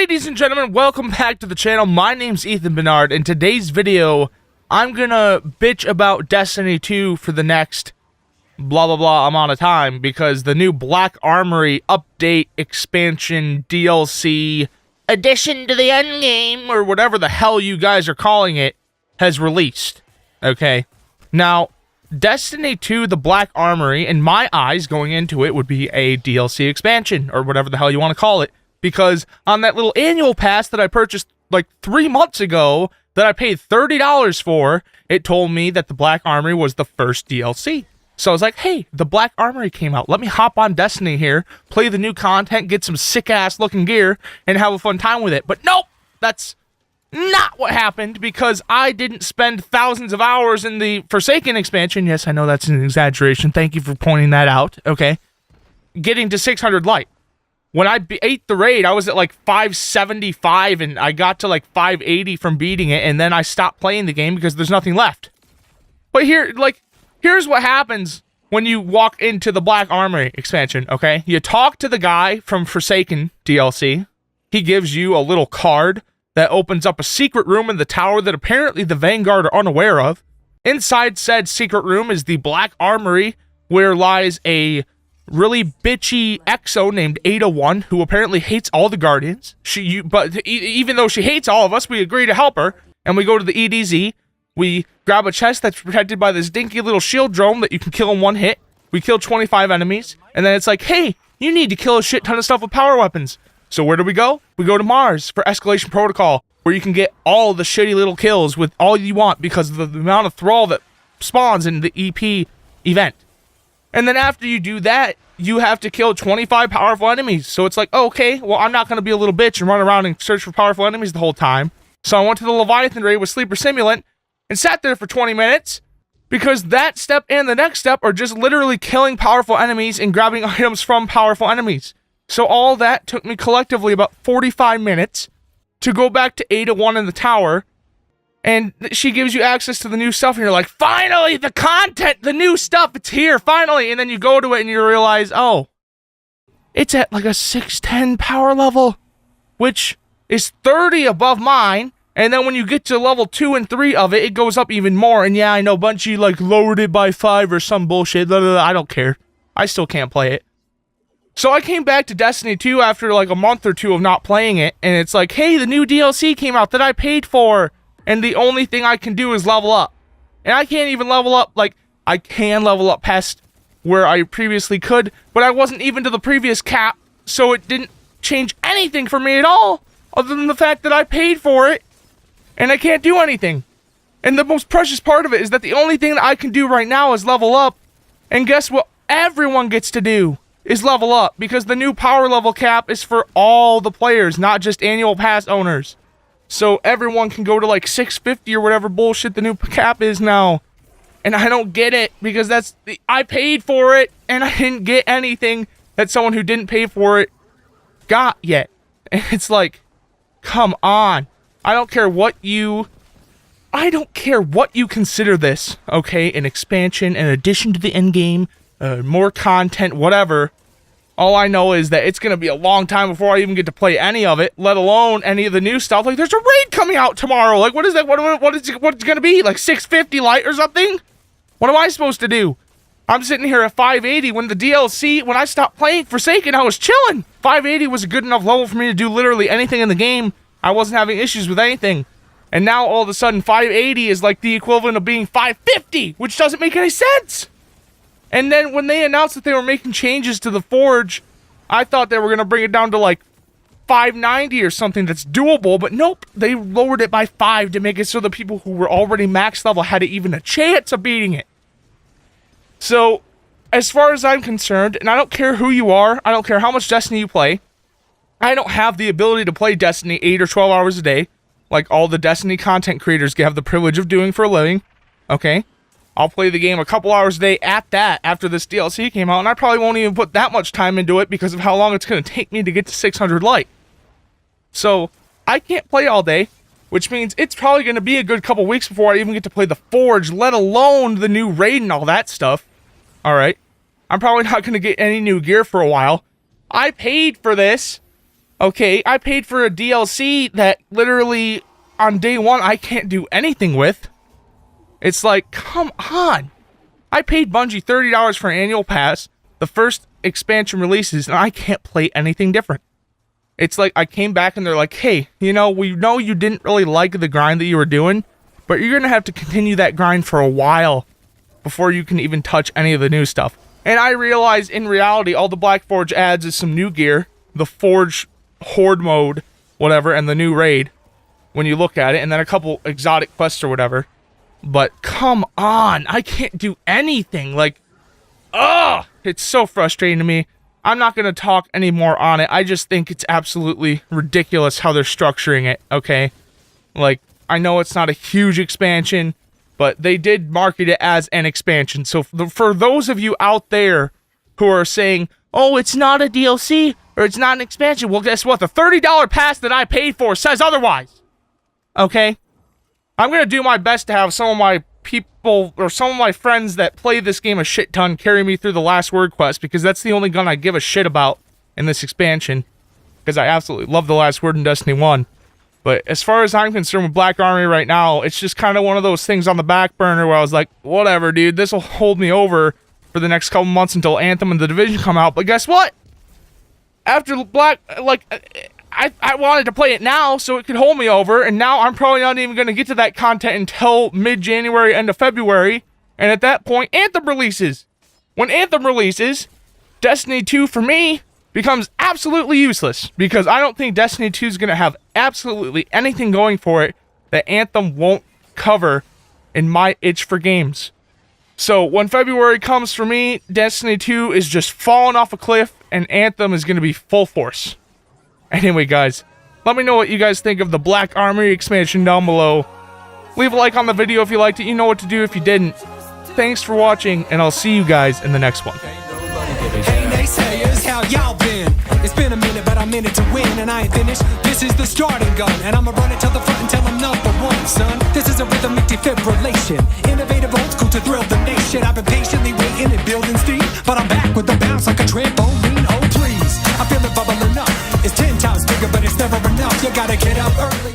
Ladies and gentlemen, welcome back to the channel. My name's Ethan Bernard. In today's video, I'm gonna bitch about Destiny 2 for the next blah blah blah amount of time because the new Black Armory update, expansion, DLC, addition to the endgame, or whatever the hell you guys are calling it, has released. Okay? Now, Destiny 2, the Black Armory, in my eyes, going into it, would be a DLC expansion, or whatever the hell you want to call it. Because on that little annual pass that I purchased like 3 months ago, that I paid $30 for, it told me that the Black Armory was the first DLC. So I was like, hey, the Black Armory came out. Let me hop on Destiny here, play the new content, get some sick-ass looking gear, and have a fun time with it. But nope, that's not what happened, because I didn't spend thousands of hours in the Forsaken expansion. Yes, I know that's an exaggeration. Thank you for pointing that out, okay? Getting to 600 light. When I ate the raid, I was at like 575, and I got to like 580 from beating it, and then I stopped playing the game because there's nothing left. But here's what happens when you walk into the Black Armory expansion, okay? You talk to the guy from Forsaken DLC. He gives you a little card that opens up a secret room in the tower that apparently the Vanguard are unaware of. Inside said secret room is the Black Armory, where lies a really bitchy exo named Ada1, who apparently hates all the Guardians. Even though she hates all of us, we agree to help her, and we go to the EDZ. We grab a chest that's protected by this dinky little shield drone that you can kill in one hit. We kill 25 enemies, and then it's like, hey, you need to kill a shit ton of stuff with power weapons. So where do we go? We go to Mars for Escalation Protocol, where you can get all the shitty little kills with all you want because of the amount of thrall that spawns in the EP event. And then after you do that, you have to kill 25 powerful enemies. So it's like, oh, okay, well, I'm not going to be a little bitch and run around and search for powerful enemies the whole time. So I went to the Leviathan raid with Sleeper Simulant and sat there for 20 minutes because that step and the next step are just literally killing powerful enemies and grabbing items from powerful enemies. So all that took me collectively about 45 minutes to go back to Ada1 in the tower. And she gives you access to the new stuff, and you're like, finally, the content, the new stuff, it's here, finally. And then you go to it, and you realize, oh, it's at like a 610 power level, which is 30 above mine. And then when you get to level 2 and 3 of it, it goes up even more. And yeah, I know Bungie like lowered it by 5 or some bullshit. Blah, blah, blah. I don't care. I still can't play it. So I came back to Destiny 2 after like a month or two of not playing it. And it's like, hey, the new DLC came out that I paid for. And the only thing I can do is level up. And I can't even level up, like, I can level up past where I previously could, but I wasn't even to the previous cap, so it didn't change anything for me at all, other than the fact that I paid for it, and I can't do anything. And the most precious part of it is that the only thing that I can do right now is level up, and guess what everyone gets to do is level up, because the new power level cap is for all the players, not just annual pass owners. So everyone can go to like 650 or whatever bullshit the new cap is now. And I don't get it because I paid for it and I didn't get anything that someone who didn't pay for it got yet. And it's like, come on. I don't care what you consider this, okay? An expansion, an addition to the endgame, more content, whatever. All I know is that it's going to be a long time before I even get to play any of it, let alone any of the new stuff. Like, there's a raid coming out tomorrow. Like, what is that? What is it going to be? Like, 650 light or something? What am I supposed to do? I'm sitting here at 580 when the DLC, when I stopped playing Forsaken, I was chilling. 580 was a good enough level for me to do literally anything in the game. I wasn't having issues with anything. And now, all of a sudden, 580 is like the equivalent of being 550, which doesn't make any sense. And then when they announced that they were making changes to the Forge, I thought they were going to bring it down to like 590 or something that's doable, but nope, they lowered it by 5 to make it so the people who were already max level had even a chance of beating it. So, as far as I'm concerned, and I don't care who you are, I don't care how much Destiny you play, I don't have the ability to play Destiny 8 or 12 hours a day, like all the Destiny content creators have the privilege of doing for a living, okay? I'll play the game a couple hours a day at that after this DLC came out, and I probably won't even put that much time into it because of how long it's going to take me to get to 600 light. So, I can't play all day, which means it's probably going to be a good couple weeks before I even get to play the Forge, let alone the new raid and all that stuff. Alright, I'm probably not going to get any new gear for a while. I paid for this. Okay, I paid for a DLC that literally on day one I can't do anything with. It's like, come on. I paid Bungie $30 for an annual pass, the first expansion releases, and I can't play anything different. It's like I came back and they're like, hey, you know, we know you didn't really like the grind that you were doing, but you're going to have to continue that grind for a while before you can even touch any of the new stuff. And I realized in reality, all the Black Forge adds is some new gear, the Forge Horde mode, whatever, and the new raid, when you look at it, and then a couple exotic quests or whatever. But come on, I can't do anything. Like, ugh, it's so frustrating to me. I'm not going to talk anymore on it. I just think it's absolutely ridiculous how they're structuring it, okay? Like, I know it's not a huge expansion, but they did market it as an expansion. So for those of you out there who are saying, oh, it's not a DLC or it's not an expansion, well, guess what? The $30 pass that I paid for says otherwise, okay? I'm going to do my best to have some of my people or some of my friends that play this game a shit ton carry me through the Last Word quest, because that's the only gun I give a shit about in this expansion, because I absolutely love the Last Word in Destiny 1. But as far as I'm concerned with Black Armory right now, it's just kind of one of those things on the back burner where I was like, whatever, dude, this will hold me over for the next couple months until Anthem and The Division come out. But guess what? After I wanted to play it now so it could hold me over, and now I'm probably not even going to get to that content until mid-January, end of February, and at that point, Anthem releases. When Anthem releases, Destiny 2, for me, becomes absolutely useless, because I don't think Destiny 2 is going to have absolutely anything going for it that Anthem won't cover in my itch for games. So when February comes for me, Destiny 2 is just falling off a cliff, and Anthem is going to be full force. Anyway, guys, let me know what you guys think of the Black Armory expansion down below. Leave a like on the video if you liked it. You know what to do if you didn't. Thanks for watching, and I'll see you guys in the next one. Hey naysayers, how y'all been? It's been a minute, but I'm in it to win, and I ain't finished. This is the starting gun, and I'ma run it to the front until I'm #1, son. This is a rhythmic defibrillation, innovative old school to thrill the nation. I've been patiently waiting and building steam, but I'm back with the bounce like a trampoline. Oh please, I feel it bubbling up. It's 10 times bigger, but it's never enough. You gotta get up early.